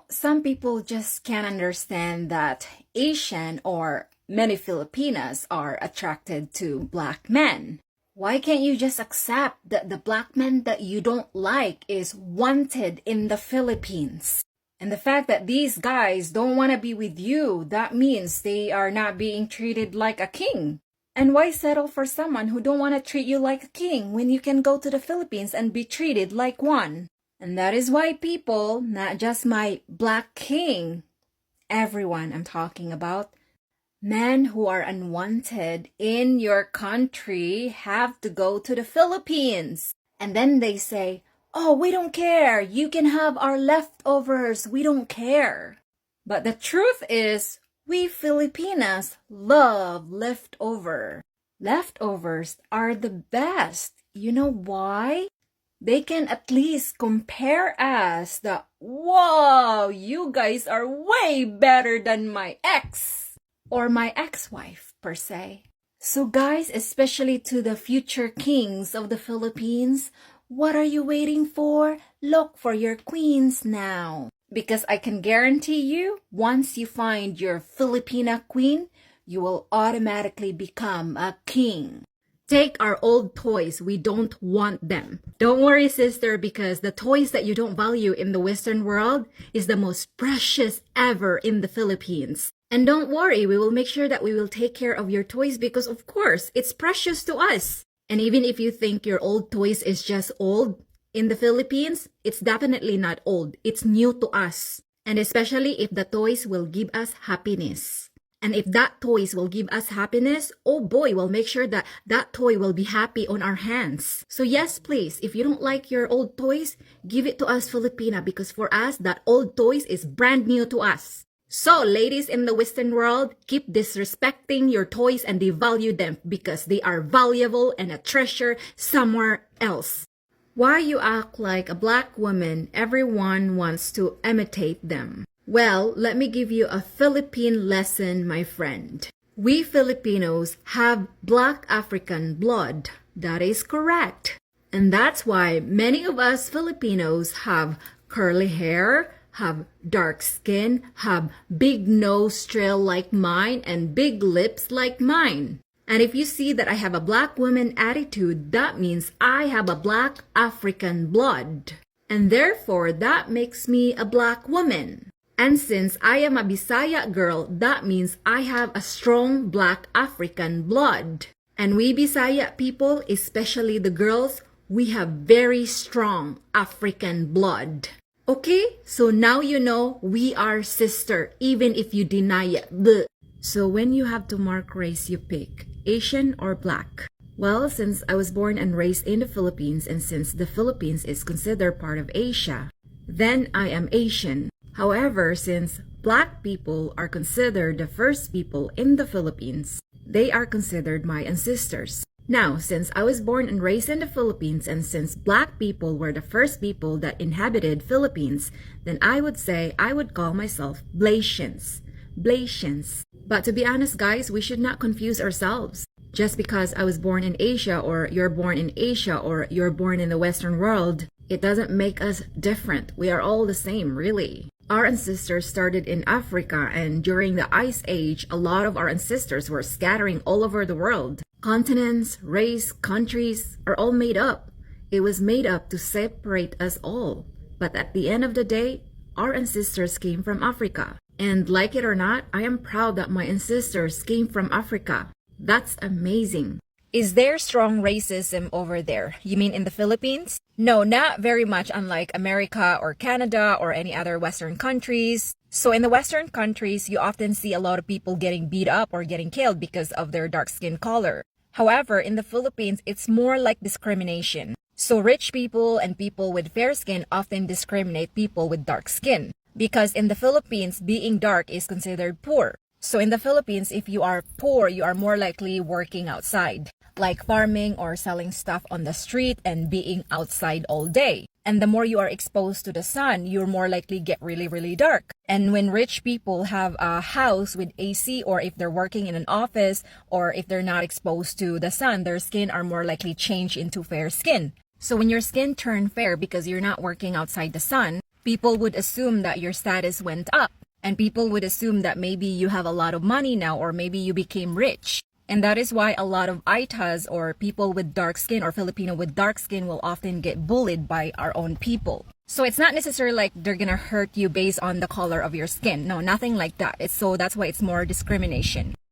Some people just can't understand that Asian or many Filipinas are attracted to black men. Why can't you just accept that the black man that you don't like is wanted in the Philippines? And the fact that these guys don't want to be with you, that means they are not being treated like a king. And why settle for someone who don't want to treat you like a king when you can go to the Philippines and be treated like one? And that is why people, not just my black king, everyone I'm talking about, men who are unwanted in your country have to go to the Philippines. And then they say, oh, we don't care. You can have our leftovers. We don't care. But the truth is, we Filipinas love leftover. Leftovers are the best. You know why? They can at least compare us that, wow, you guys are way better than my ex or my ex-wife per se. So guys, especially to the future kings of the Philippines, what are you waiting for? Look for your queens now. Because I can guarantee you, once you find your Filipina queen, you will automatically become a king. Take our old toys. We don't want them. Don't worry, sister, because the toys that you don't value in the Western world is the most precious ever in the Philippines. And don't worry, we will make sure that we will take care of your toys because, of course, it's precious to us. And even if you think your old toys is just old, in the Philippines, it's definitely not old. It's new to us. And especially if the toys will give us happiness. And if that toys will give us happiness, oh boy, we'll make sure that that toy will be happy on our hands. So yes, please, if you don't like your old toys, give it to us Filipina because for us, that old toys is brand new to us. So ladies in the Western world, keep disrespecting your toys and devalue them because they are valuable and a treasure somewhere else. Why you act like a black woman, everyone wants to imitate them. Well, let me give you a Philippine lesson, my friend. We Filipinos have black African blood. That is correct. And that's why many of us Filipinos have curly hair, have dark skin, have big nose trail like mine, and big lips like mine. And if you see that I have a black woman attitude, that means I have a black African blood. And therefore, that makes me a black woman. And since I am a Bisaya girl, that means I have a strong black African blood. And we Bisaya people, especially the girls, we have very strong African blood. Okay? So now you know we are sister, even if you deny it. Bleh. So when you have to mark race, you pick Asian or black? Well, since I was born and raised in the Philippines, and since the Philippines is considered part of Asia, then I am Asian. However, since black people are considered the first people in the Philippines, they are considered my ancestors. Now, since I was born and raised in the Philippines, and since black people were the first people that inhabited Philippines, then I would say I would call myself Blasians. Blasians. But to be honest, guys, we should not confuse ourselves. Just because I was born in Asia, or you're born in Asia, or you're born in the Western world, it doesn't make us different. We are all the same, really. Our ancestors started in Africa, and during the Ice Age, a lot of our ancestors were scattering all over the world. Continents, race, countries are all made up. It was made up to separate us all. But at the end of the day, our ancestors came from Africa. And like it or not, I am proud that my ancestors came from Africa. That's amazing. Is there strong racism over there? You mean in the Philippines? No, not very much, unlike America or Canada or any other Western countries. So in the Western countries, you often see a lot of people getting beat up or getting killed because of their dark skin color. However, in the Philippines, it's more like discrimination. So rich people and people with fair skin often discriminate people with dark skin. Because in the Philippines, being dark is considered poor. So in the Philippines, if you are poor, you are more likely working outside, like farming or selling stuff on the street and being outside all day. And the more you are exposed to the sun, you're more likely get really, really dark. And when rich people have a house with AC, or if they're working in an office, or if they're not exposed to the sun, their skin are more likely change into fair skin. So when your skin turn fair because you're not working outside the sun, People would assume that your status went up, and people would assume that maybe you have a lot of money now, or maybe you became rich. And that is why a lot of Aitas, or people with dark skin, or Filipino with dark skin, will often get bullied by our own people. So it's not necessarily like they're gonna hurt you based on the color of your skin. No, nothing like that. That's why it's more discrimination.